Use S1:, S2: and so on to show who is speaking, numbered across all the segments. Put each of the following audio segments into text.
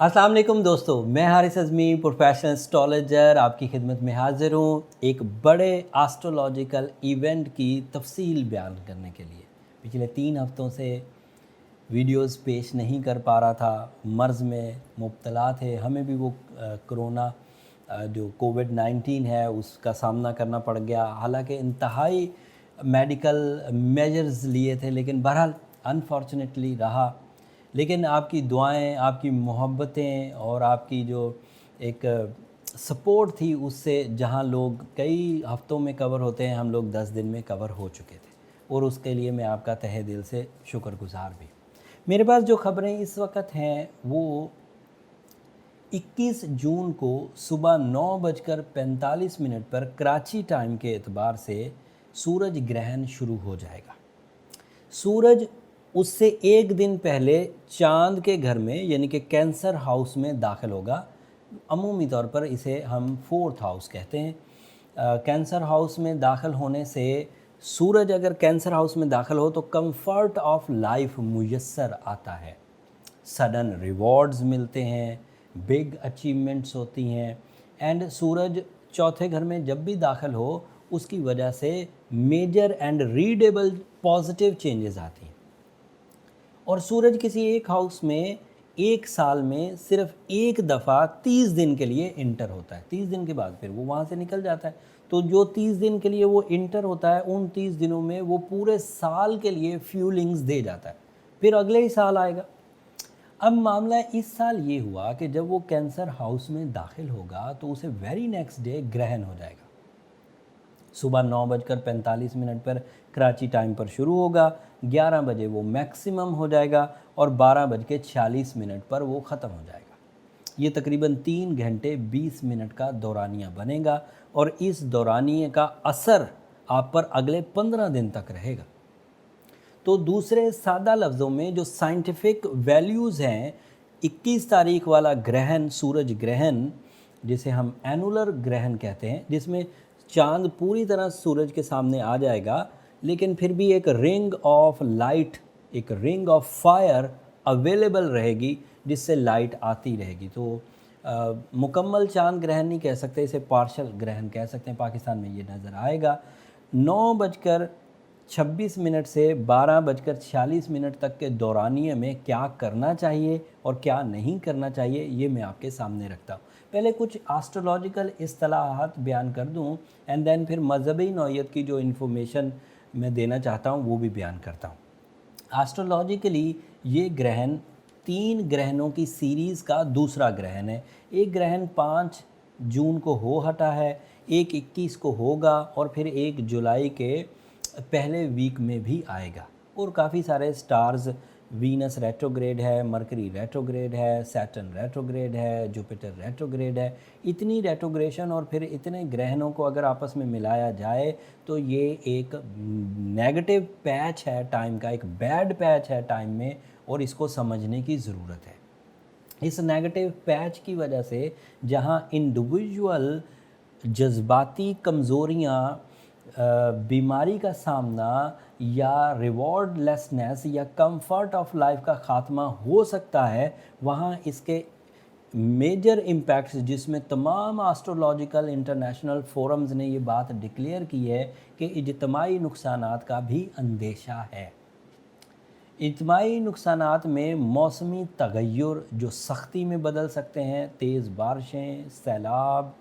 S1: अस्सलाम वालेकुम दोस्तों, मैं हारिस अज़मी प्रोफेशनल एस्ट्रोलॉजर आपकी खिदमत में हाज़िर हूँ एक बड़े एस्ट्रोलॉजिकल इवेंट की तफसील बयान करने के लिए। पिछले 3 हफ़्तों से वीडियोस पेश नहीं कर पा रहा था, मर्ज़ में मुब्तला थे, हमें भी वो कोरोना जो कोविड-19 है उसका सामना करना पड़ गया। हालांकि इंतहाई मेडिकल मेजर्स लिए थे, लेकिन बहरहाल अनफॉर्चुनेटली रहा। लेकिन आपकी दुआएं, आपकी मोहब्बतें और आपकी जो एक सपोर्ट थी, उससे जहां लोग कई हफ्तों में कवर होते हैं, हम लोग 10 दिन में कवर हो चुके थे और उसके लिए मैं आपका तहे दिल से शुक्रगुजार भी। मेरे पास जो ख़बरें इस वक्त हैं वो 21 जून को सुबह 9:45 पर कराची टाइम के एतबार से सूरज ग्रहण शुरू हो जाएगा। सूरज उससे एक दिन पहले चांद के घर में यानी कि कैंसर हाउस में दाखिल होगा। अमूमी तौर पर इसे हम फोर्थ हाउस कहते हैं। कैंसर हाउस में दाखिल होने से सूरज अगर कैंसर हाउस में दाखिल हो तो कंफर्ट ऑफ लाइफ मुयस्सर आता है, सडन रिवॉर्ड्स मिलते हैं, बिग अचीवमेंट्स होती हैं। एंड सूरज चौथे घर में जब भी दाखिल हो उसकी वजह से major and readable positive changes आती हैं। और सूरज किसी एक हाउस में एक साल में सिर्फ एक दफ़ा 30 दिन के लिए इंटर होता है। 30 दिन के बाद फिर वो वहाँ से निकल जाता है। तो जो 30 दिन के लिए वो इंटर होता है, उन 30 दिनों में वो पूरे साल के लिए फ्यूलिंग्स दे जाता है, फिर अगले ही साल आएगा। अब मामला इस साल ये हुआ कि जब वो कैंसर हाउस में दाखिल होगा तो उसे वेरी नेक्स्ट डे ग्रहण हो जाएगा। सुबह 9:45 पर कराची टाइम पर शुरू होगा, 11 बजे वो मैक्सिमम हो जाएगा और 12:46 पर वो ख़त्म हो जाएगा। ये तकरीबन 3 घंटे 20 मिनट का दौरानिया बनेगा और इस दौरानिए का असर आप पर अगले 15 दिन तक रहेगा। तो दूसरे सादा लफ्ज़ों में जो साइंटिफिक वैल्यूज़ हैं, 21 तारीख वाला ग्रहण, सूरज ग्रहण जिसे हम एनुलर ग्रहण कहते हैं, जिसमें चांद पूरी तरह सूरज के सामने आ जाएगा, लेकिन फिर भी एक रिंग ऑफ लाइट, एक रिंग ऑफ फायर अवेलेबल रहेगी जिससे लाइट आती रहेगी। तो मुकम्मल चांद ग्रहण नहीं कह सकते, इसे पार्शल ग्रहण कह सकते हैं। पाकिस्तान में ये नज़र आएगा। 9:26 से 12:46 तक के दौरानिए में क्या करना चाहिए और क्या नहीं करना चाहिए, ये मैं आपके सामने रखता हूँ। पहले कुछ एस्ट्रोलॉजिकल इस्तिलाहात बयान कर दूँ एंड देन फिर मजहबी नौइयत की जो इन्फॉर्मेशन मैं देना चाहता हूँ वो भी बयान करता हूँ। एस्ट्रोलॉजिकली ये ग्रहण 3 ग्रहणों की सीरीज़ का दूसरा ग्रहण है। एक ग्रहण 5 जून को हो हटा है, एक 21 को होगा और फिर 1 जुलाई के पहले वीक में भी आएगा। और काफ़ी सारे स्टार्स, वीनस रेट्रोग्रेड है, मरकरी रेट्रोग्रेड है, सैटर्न रेट्रोग्रेड है, जुपिटर रेट्रोग्रेड है। इतनी रेट्रोग्रेशन और फिर इतने ग्रहणों को अगर आपस में मिलाया जाए तो ये एक नेगेटिव पैच है टाइम का, एक बैड पैच है टाइम में, और इसको समझने की ज़रूरत है। इस नेगेटिव पैच की वजह से जहाँ इंडिविजुअल जज्बाती कमज़ोरियाँ, बीमारी का सामना या रिवॉर्डलेसनेस या कंफर्ट ऑफ लाइफ का ख़ात्मा हो सकता है, वहाँ इसके मेजर इम्पैक्ट्स, जिसमें तमाम एस्ट्रोलॉजिकल इंटरनेशनल फोरम्स ने ये बात डिक्लेयर की है कि इज्तिमाई नुकसानात का भी अंदेशा है। इज्तिमाई नुकसानात में मौसमी तगय्युर जो सख्ती में बदल सकते हैं, तेज़ बारिशें, सैलाब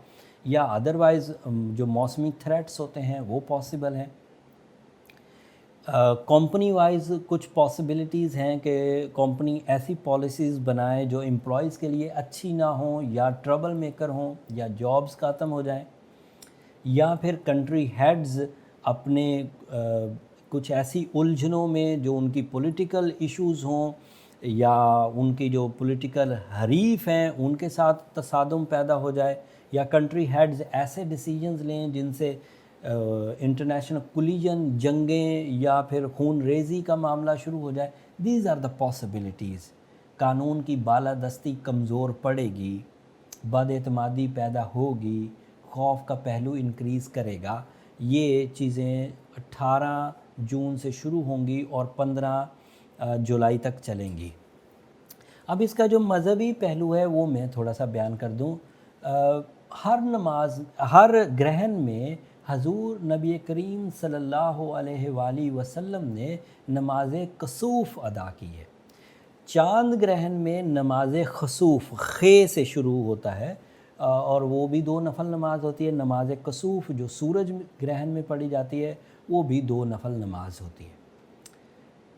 S1: या अदरवाइज़ जो मौसमी थ्रेट्स होते हैं वो पॉसिबल हैं। कंपनी वाइज़ कुछ पॉसिबिलिटीज़ हैं कि कंपनी ऐसी पॉलिसीज़ बनाए जो एम्प्लॉयज़ के लिए अच्छी ना हों या ट्रबल मेकर हों या जॉब्स ख़त्म हो जाएं, या फिर कंट्री हेड्स अपने कुछ ऐसी उलझनों में जो उनकी पॉलिटिकल इश्यूज़ हों या उनकी जो पॉलिटिकल हरीफ हैं उनके साथ तसादुम पैदा हो जाए, या कंट्री हेड्स ऐसे डिसीजंस लें जिनसे इंटरनेशनल कोलिजन, जंगें या फिर खून रेज़ी का मामला शुरू हो जाए। These are the possibilities. कानून की बालादस्ती कमज़ोर पड़ेगी, बदएतमादी पैदा होगी, खौफ का पहलू इंक्रीज़ करेगा। ये चीज़ें 18 जून से शुरू होंगी और 15 जुलाई तक चलेंगी। अब इसका जो मज़हबी पहलू है वो मैं थोड़ा सा बयान कर दूँ। हर नमाज, हर ग्रहण में हजूर नबी करीम सल्लल्लाहु अलैहि वसल्लम ने नमाज कसूफ़ अदा की है। चांद ग्रहण में नमाज खसूफ़ खे से शुरू होता है और वो भी 2 नफल नमाज होती है। नमाज कसूफ़ जो सूरज ग्रहण में पढ़ी जाती है वो भी 2 नफल नमाज होती है।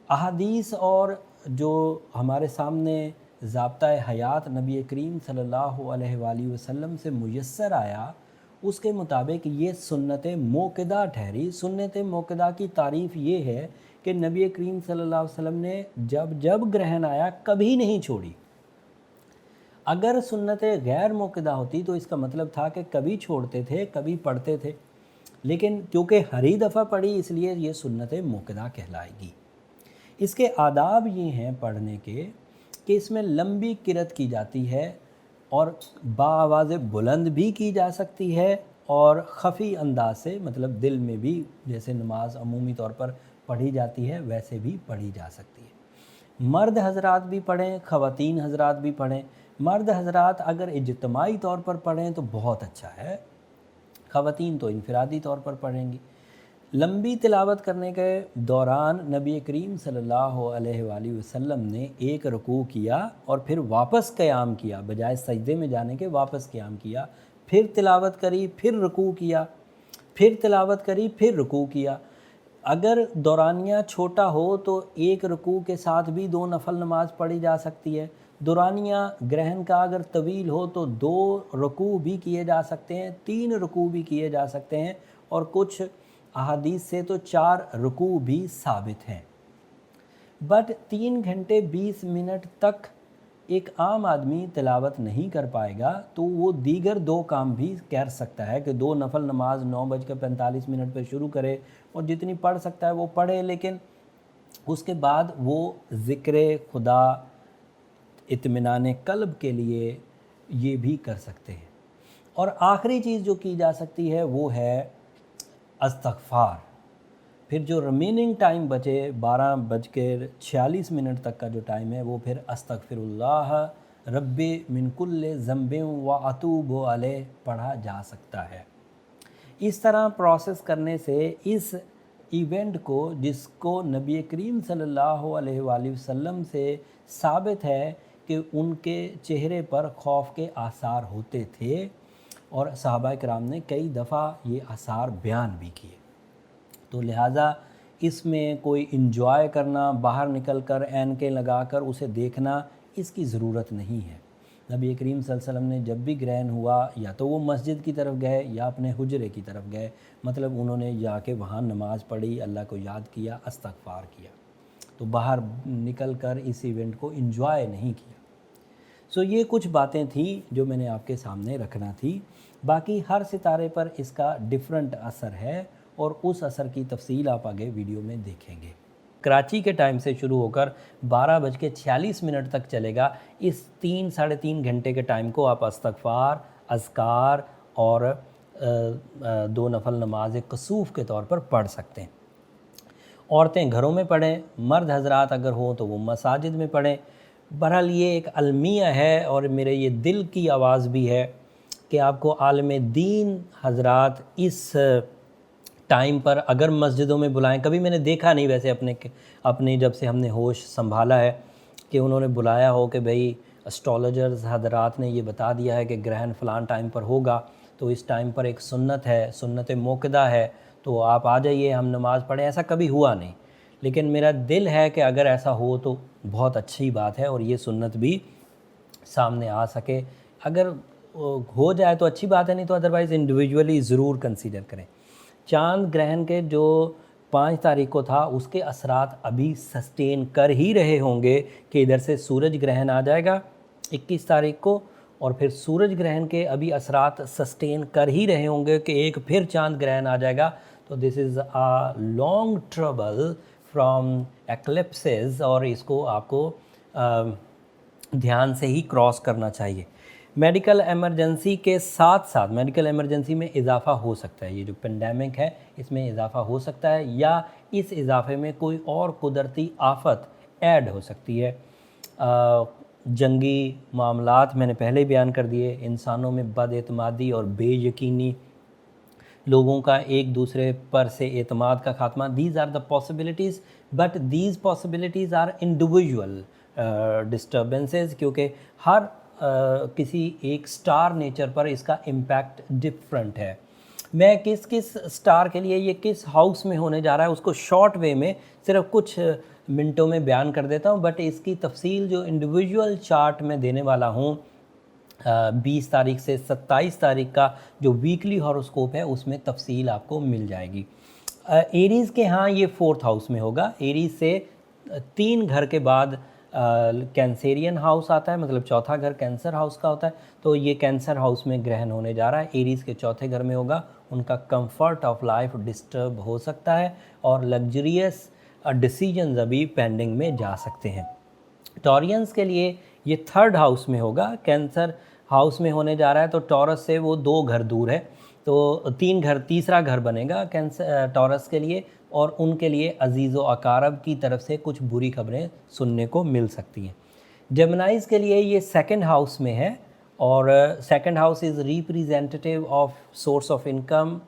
S1: अहादीस और जो हमारे सामने ज़ाब्ता हयात नबी करीम सल्लल्लाहु अलैहि वसल्लम से मुयस्सर आया, उसके मुताबिक ये सुन्नत मौक़िदा ठहरी। सुन्नत मौक़िदा की तारीफ़ ये है कि नबी करीम सल्लल्लाहु अलैहि वसल्लम ने जब जब ग्रहण आया कभी नहीं छोड़ी। अगर सुन्नत गैर मौक़िदा होती तो इसका मतलब था कि कभी छोड़ते थे, कभी पढ़ते थे, लेकिन क्योंकि हर ही दफ़ा पढ़ी इसलिए ये सुन्नत मौक़िदा कहलाएगी। इसके आदाब ये हैं पढ़ने के कि इसमें लंबी किरत की जाती है और बाआवाज़ बुलंद भी की जा सकती है और ख़फ़ी अंदाज से, मतलब दिल में भी, जैसे नमाज अमूमी तौर पर पढ़ी जाती है वैसे भी पढ़ी जा सकती है। मर्द हज़रात भी पढ़ें, ख़वातीन हज़रात भी पढ़ें। मर्द हज़रात अगर इज्तिमाई तौर पर पढ़ें तो बहुत अच्छा है, ख़वातीन तो इनफ़रादी तौर पर पढ़ेंगी। लंबी तिलावत करने के दौरान नबी करीम सल्लल्लाहु अलैहि वसल्लम ने एक रुकू किया और फिर वापस क़याम किया, बजाय सजदे में जाने के वापस क़याम किया, फिर तिलावत करी, फिर रुकू किया, फिर तिलावत करी, फिर रुकू किया। अगर दौरानिया छोटा हो तो एक रुकू के साथ भी 2 नफल नमाज पढ़ी जा सकती है। दौरानिया ग्रहण का अगर तवील हो तो 2 रुकू भी किए जा सकते हैं, 3 रुकू भी किए जा सकते हैं और कुछ अहादीस से तो 4 रुकू भी साबित हैं। बट 3 घंटे 20 मिनट तक एक आम आदमी तिलावत नहीं कर पाएगा तो वो दीगर 2 काम भी कर सकता है कि 2 नफल नमाज 9:45 पर शुरू करे और जितनी पढ़ सकता है वो पढ़े, लेकिन उसके बाद वो ज़िक्र खुदा, इत्मीनान क़ल्ब के लिए ये भी कर सकते हैं। और आखिरी चीज़ जो की जा सकती है वो है इस्तग़फ़ार। फिर जो रिमेनिंग टाइम बचे 12:46 तक का जो टाइम है वो फिर अस्तग़फ़िरुल्लाह रब्बी मिन कुल्लि ज़ंबिन व अतूबु अलैह पढ़ा जा सकता है। इस तरह प्रोसेस करने से इस इवेंट को, जिसको नबी करीम सल्लल्लाहु अलैहि वसल्लम से साबित है कि उनके चेहरे पर खौफ के आसार होते थे और सहाबा किराम ने कई दफ़ा ये आसार बयान भी किए, तो लिहाजा इसमें कोई इंजॉय करना, बाहर निकल कर ऐनकें लगा कर उसे देखना, इसकी ज़रूरत नहीं है। नबी करीम सल्लल्लाहु अलैहि वसल्लम ने जब भी ग्रहण हुआ या तो वो मस्जिद की तरफ गए या अपने हुजरे की तरफ गए, मतलब उन्होंने जाके वहाँ नमाज़ पढ़ी, अल्लाह को याद किया, इस्तग़फ़ार किया, तो बाहर निकल कर इस इवेंट को इंजॉय नहीं किया। सो ये कुछ बातें थी जो मैंने आपके सामने रखना थी। बाकी हर सितारे पर इसका डिफरेंट असर है और उस असर की तफसील आप आगे वीडियो में देखेंगे। कराची के टाइम से शुरू होकर 12:46 तक चलेगा। इस 3-3.5 घंटे के टाइम को आप इस्तग़फ़ार, अज़कार और 2 नफल नमाज कसूफ़ के तौर पर पढ़ सकते हैं। औरतें घरों में पढ़ें, मर्द हज़रात अगर हों तो वो मसाजिद में पढ़ें। बहरहाल ये एक अलमिया है और मेरे ये दिल की आवाज़ भी है कि आपको आलिम दीन हज़रात इस टाइम पर अगर मस्जिदों में बुलाएं। कभी मैंने देखा नहीं वैसे अपने जब से हमने होश संभाला है कि उन्होंने बुलाया हो कि भाई एस्ट्रोलॉजर्स हज़रात ने ये बता दिया है कि ग्रहण फ़लान टाइम पर होगा, तो इस टाइम पर एक सुन्नत है, सुन्नत मौक़िदा है, तो आप आ जाइए, हम नमाज़ पढ़ें। ऐसा कभी हुआ नहीं, लेकिन मेरा दिल है कि अगर ऐसा हो तो बहुत अच्छी बात है और ये सुन्नत भी सामने आ सके। अगर हो जाए तो अच्छी बात है, नहीं तो अदरवाइज़ इंडिविजुअली ज़रूर कंसीडर करें। चांद ग्रहण के जो 5 तारीख को था उसके असरात अभी सस्टेन कर ही रहे होंगे कि इधर से सूरज ग्रहण आ जाएगा 21 तारीख को, और फिर सूरज ग्रहण के अभी असरात सस्टेन कर ही रहे होंगे कि एक फिर चांद ग्रहण आ जाएगा। तो this is a long trouble from eclipses और इसको आपको ध्यान से ही क्रॉस करना चाहिए। मेडिकल एमरजेंसी के साथ साथ मेडिकल एमरजेंसी में इजाफ़ा हो सकता है, ये जो पेंडेमिक है इसमें इजाफ़ा हो सकता है या इस इजाफ़े में कोई और कुदरती आफत ऐड हो सकती है। जंगी मामलात मैंने पहले ही बयान कर दिए, इंसानों में बदएतमादी और बेयकीनी, लोगों का एक दूसरे पर से एतमाद का खात्मा, these are the possibilities, but these possibilities are individual disturbances, क्योंकि हर किसी एक स्टार नेचर पर इसका इम्पैक्ट डिफरेंट है। मैं किस किस स्टार के लिए ये किस हाउस में होने जा रहा है उसको शॉर्ट वे में सिर्फ कुछ मिनटों में बयान कर देता हूँ, बट इसकी तफसील जो इंडिविजुअल चार्ट में देने वाला हूँ 20 तारीख से 27 तारीख का जो वीकली हॉरोस्कोप है उसमें तफसील आपको मिल जाएगी। एरीज़ के यहाँ ये 4th हाउस में होगा। एरीज़ से 3 घर के बाद कैंसेरियन हाउस आता है, मतलब चौथा घर कैंसर हाउस का होता है, तो ये कैंसर हाउस में ग्रहण होने जा रहा है। एरीज़ के चौथे घर में होगा। उनका कंफर्ट ऑफ लाइफ डिस्टर्ब हो सकता है और लग्जरियस डिसीजंस अभी पेंडिंग में जा सकते हैं। टॉरियंस के लिए ये 3rd हाउस में होगा, कैंसर हाउस में होने जा रहा है, तो टॉरस से वो 2 घर दूर है, तो 3 घर, तीसरा घर बनेगा कैंसर टॉरस के लिए, और उनके लिए अजीज़ व अकारब की तरफ से कुछ बुरी खबरें सुनने को मिल सकती हैं। जेमिनाइज़ के लिए ये 2nd हाउस में है, और 2nd house is representative of source of income,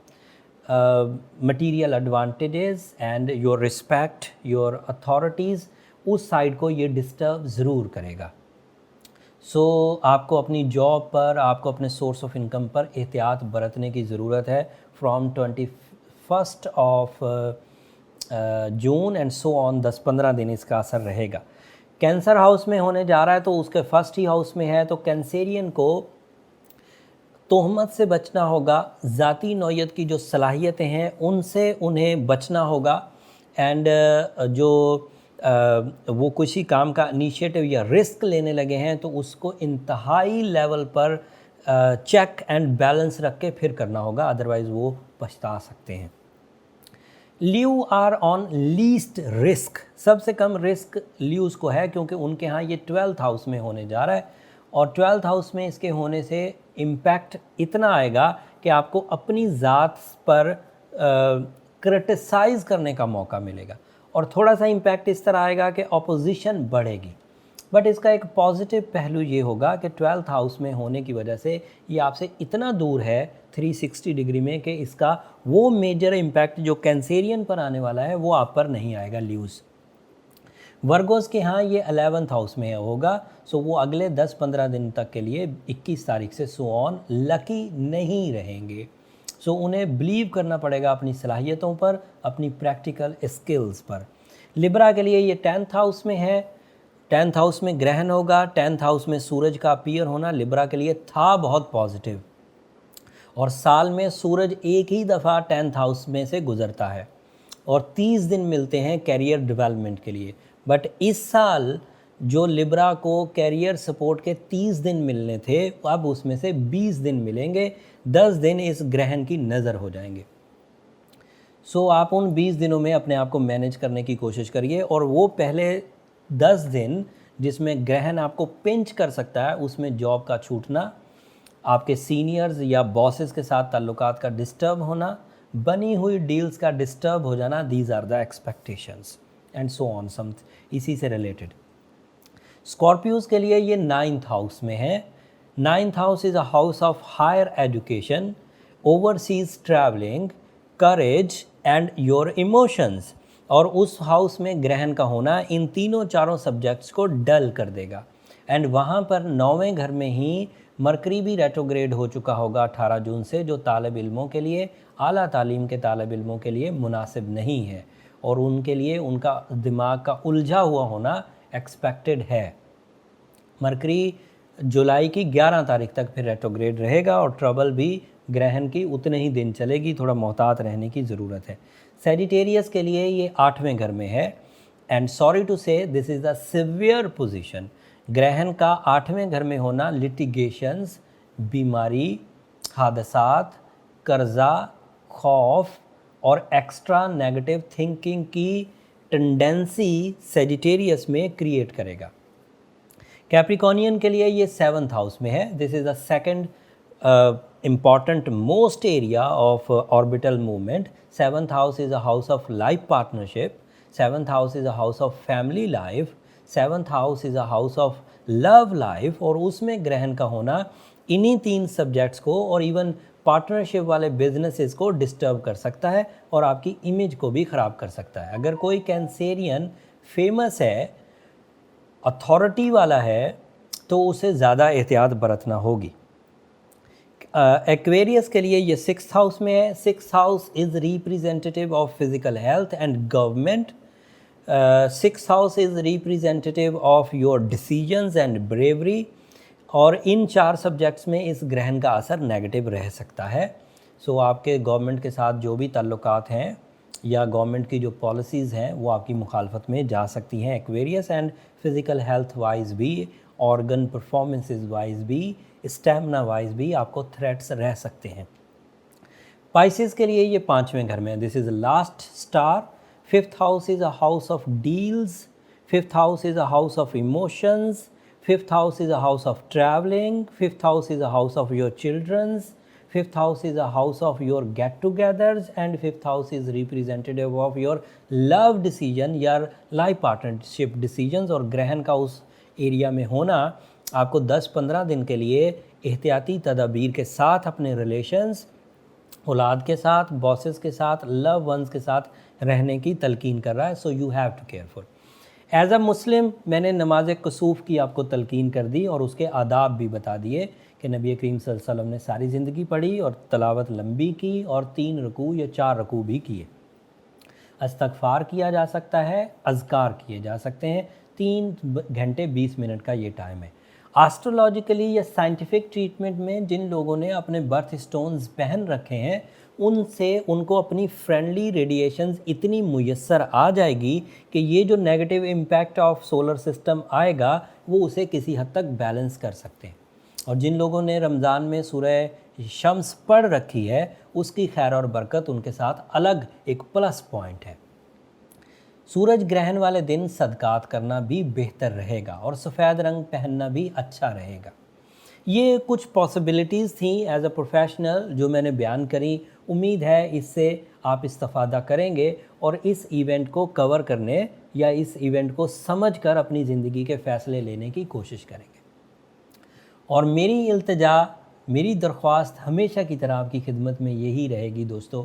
S1: material advantages and your respect, your authorities, उस साइड को ये डिस्टर्ब ज़रूर करेगा। सो आपको अपनी जॉब पर, आपको अपने सोर्स ऑफ इनकम पर एहतियात बरतने की ज़रूरत है। From 21 of June and so on, 10-15 दिन इसका असर रहेगा। कैंसर हाउस में होने जा रहा है तो उसके 1st ही हाउस में है, तो कैंसेरियन को तोहमत से बचना होगा, ज़ाती नौयत की जो सलाहियतें हैं उनसे उन्हें बचना होगा, एंड जो वो किसी काम का इनिशिएटिव या रिस्क लेने लगे हैं तो उसको इंतहाई लेवल पर चेक एंड बैलेंस रख के फिर करना होगा, अदरवाइज़ वो पछता सकते हैं। ल्यू आर ऑन लीस्ट रिस्क, सबसे कम रिस्क ल्यूज को है, क्योंकि उनके यहाँ ये 12th हाउस में होने जा रहा है, और 12th हाउस में इसके होने से इम्पैक्ट इतना आएगा कि आपको अपनी ज़ात पर क्रिटिसाइज़ करने का मौका मिलेगा, और थोड़ा सा इम्पैक्ट इस तरह आएगा कि अपोजिशन बढ़ेगी। बट इसका एक पॉजिटिव पहलू ये होगा कि 12th हाउस में होने की वजह से ये आपसे इतना दूर है 360 डिग्री में कि इसका वो मेजर इम्पैक्ट जो कैंसेरियन पर आने वाला है वो आप पर नहीं आएगा ल्यूज़। वर्गोस के यहाँ ये 11th हाउस में होगा, सो वो अगले 10-15 दिन तक के लिए 21 तारीख से सो ऑन लकी नहीं रहेंगे। सो उन्हें बिलीव करना पड़ेगा अपनी सलाहियतों पर, अपनी प्रैक्टिकल स्किल्स पर। लिब्रा के लिए ये 10th हाउस में है, 10th हाउस में ग्रहण होगा, 10th हाउस में सूरज का अपीयर होना लिब्रा के लिए था बहुत पॉजिटिव, और साल में सूरज एक ही दफ़ा 10th हाउस में से गुज़रता है और 30 दिन मिलते हैं कैरियर डेवलपमेंट के लिए। बट इस साल जो लिब्रा को कैरियर सपोर्ट के 30 दिन मिलने थे, अब उसमें से 20 दिन मिलेंगे, 10 दिन इस ग्रहण की नज़र हो जाएंगे। सो आप उन 20 दिनों में अपने आप को मैनेज करने की कोशिश करिए, और वो पहले 10 दिन जिसमें ग्रहण आपको पिंच कर सकता है उसमें जॉब का छूटना, आपके सीनियर्स या बॉसेस के साथ ताल्लुकात का डिस्टर्ब होना, बनी हुई डील्स का डिस्टर्ब हो जाना, these are the expectations and so on, some इसी से रिलेटेड। स्कॉर्पियोज के लिए ये 9th हाउस में है। 9th house is a house of higher education, overseas travelling, courage and your emotions, और उस हाउस में ग्रहण का होना इन तीनों चारों सब्जेक्ट्स को डल कर देगा। एंड वहाँ पर 9वें घर में ही मरकरी भी रेट्रोग्रेड हो चुका होगा 18 जून से, जो तालिब इल्मों के लिए, आला तालीम के तालिब इल्मों के लिए मुनासिब नहीं है, और उनके लिए उनका दिमाग का उलझा हुआ होना एक्सपेक्टेड है। मरकरी जुलाई की 11 तारीख तक फिर रेट्रोग्रेड रहेगा, और ट्रबल भी ग्रहण की उतने ही दिन चलेगी, थोड़ा मोहतात रहने की ज़रूरत है। सेजिटेरियस के लिए ये 8वें घर में है, एंड सॉरी टू से this is a severe position. ग्रहण का 8वें घर में होना लिटिगेशंस, बीमारी, हादसात, कर्जा, खौफ और एक्स्ट्रा नेगेटिव थिंकिंग की टेंडेंसी सेजिटेरियस में क्रिएट करेगा। कैप्रिकॉर्नियन के लिए ये 7th हाउस में है। This is the second important most area of orbital movement. 7th house is a house of life partnership. 7th house is a house of family life. 7th house is a house of love life और उसमें ग्रहण का होना इन्हीं 3 subjects को और even partnership वाले businesses को डिस्टर्ब कर सकता है और आपकी इमेज को भी ख़राब कर सकता है। अगर कोई कैंसेरियन फेमस है, अथॉरिटी वाला है, तो उसे ज़्यादा एहतियात बरतना होगी। एक्वेरियस के लिए ये 6th हाउस में है। 6th house is representative of physical health and government. 6th house is representative of your decisions and bravery. और इन 4 सब्जेक्ट्स में इस ग्रहण का असर नेगेटिव रह सकता है। सो आपके गवर्नमेंट के साथ जो भी ताल्लुकात हैं या गवर्नमेंट की जो पॉलिसीज़ हैं वो आपकी मुखालफत में जा सकती हैं Aquarius. And physical health wise भी, ऑर्गन परफॉर्मेंसेस वाइज भी, स्टेमिना वाइज भी आपको थ्रेट्स रह सकते हैं। पाइसेस के लिए ये 5वें घर में है। This is last star. 5th house is a house of deals. 5th house is a house of emotions. 5th house is a house of traveling. 5th house is a house of your children's. 5th house is a house of your get-togethers, and 5th house is representative of your love decision या life partnership decisions। और ग्रहण का उस area में होना आपको 10-15 दिन के लिए एहतियाती तदाबीर के साथ अपने रिलेशंस, औलाद के साथ, बॉसेस के साथ, लव वंस के साथ रहने की तलकीन कर रहा है। So you have to careful. As a Muslim मैंने नमाज कसूफ़ की आपको तलकीन कर दी और उसके आदाब भी बता दिए कि नबी करीम सल्लल्लाहु अलैहि वसल्लम ने सारी ज़िंदगी पढ़ी और तलावत लंबी की और 3 रुकू या 4 रुकू भी किए। इस्तग़फ़ार किया जा सकता है, अज़कार किए जा सकते हैं। 3 घंटे 20 मिनट का ये टाइम है। एस्ट्रोलॉजिकली या साइंटिफिक ट्रीटमेंट में जिन लोगों ने अपने बर्थ स्टोन्स पहन रखे हैं उनसे उनको अपनी फ्रेंडली रेडिएशंस इतनी मुयस्सर आ जाएगी कि ये जो negative impact of solar system आएगा वो उसे किसी हद तक बैलेंस कर सकते हैं। और जिन लोगों ने रमज़ान में सूरह शम्स पढ़ रखी है उसकी खैर और बरकत उनके साथ अलग एक प्लस पॉइंट है। सूरज ग्रहण वाले दिन सदकात करना भी बेहतर रहेगा और सफ़ेद रंग पहनना भी अच्छा रहेगा। ये कुछ पॉसिबिलिटीज़ थी एज अ प्रोफेशनल जो मैंने बयान करी। उम्मीद है इससे आप इस्तेफ़ादा करेंगे और इस इवेंट को कवर करने या इस इवेंट को समझकर अपनी ज़िंदगी के फ़ैसले लेने की कोशिश करेंगे। और मेरी इल्तिजा, मेरी दरख्वास्त हमेशा की तरह आपकी खिदमत में यही रहेगी दोस्तों।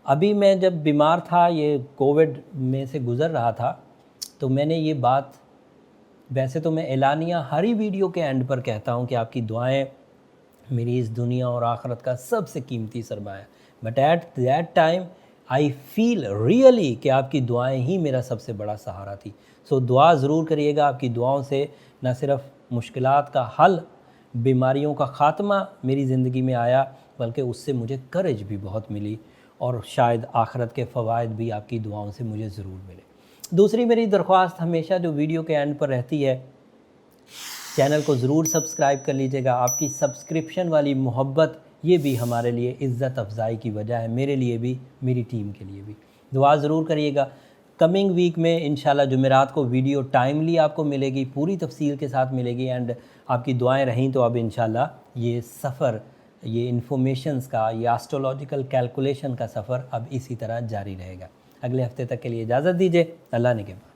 S1: अभी मैं जब बीमार था, ये कोविड में से गुज़र रहा था, तो मैंने ये बात, वैसे तो मैं एलानिया हर ही वीडियो के एंड पर कहता हूँ कि आपकी दुआएं मेरी इस दुनिया और आखिरत का सबसे कीमती सरमाया, but at that time I feel really कि आपकी दुआएं ही मेरा सबसे बड़ा सहारा थी। सो दुआ ज़रूर करिएगा। आपकी दुआओं से न सिर्फ मुश्किलात का हल, बीमारियों का ख़ात्मा मेरी ज़िंदगी में आया, बल्कि उससे मुझे करेज भी बहुत मिली और शायद आखिरत के फ़वाइद भी आपकी दुआओं से मुझे ज़रूर मिले। दूसरी मेरी दरख्वास्त हमेशा जो वीडियो के एंड पर रहती है, चैनल को ज़रूर सब्सक्राइब कर लीजिएगा। आपकी सब्सक्रिप्शन वाली मोहब्बत ये भी हमारे लिए इज़्ज़त अफ़ज़ाई की वजह है, मेरे लिए भी, मेरी टीम के लिए भी। दुआ ज़रूर करिएगा। कमिंग वीक में इंशाल्लाह जुमेरात को वीडियो टाइमली आपको मिलेगी, पूरी तफसील के साथ मिलेगी। एंड आपकी दुआएं रहीं तो अब इंशाल्लाह ये सफ़र, ये इन्फॉर्मेशंस का, ये एस्ट्रोलॉजिकल कैलकुलेशन का सफ़र अब इसी तरह जारी रहेगा। अगले हफ्ते तक के लिए इजाज़त दीजिए। अल्लाह ने के बाद।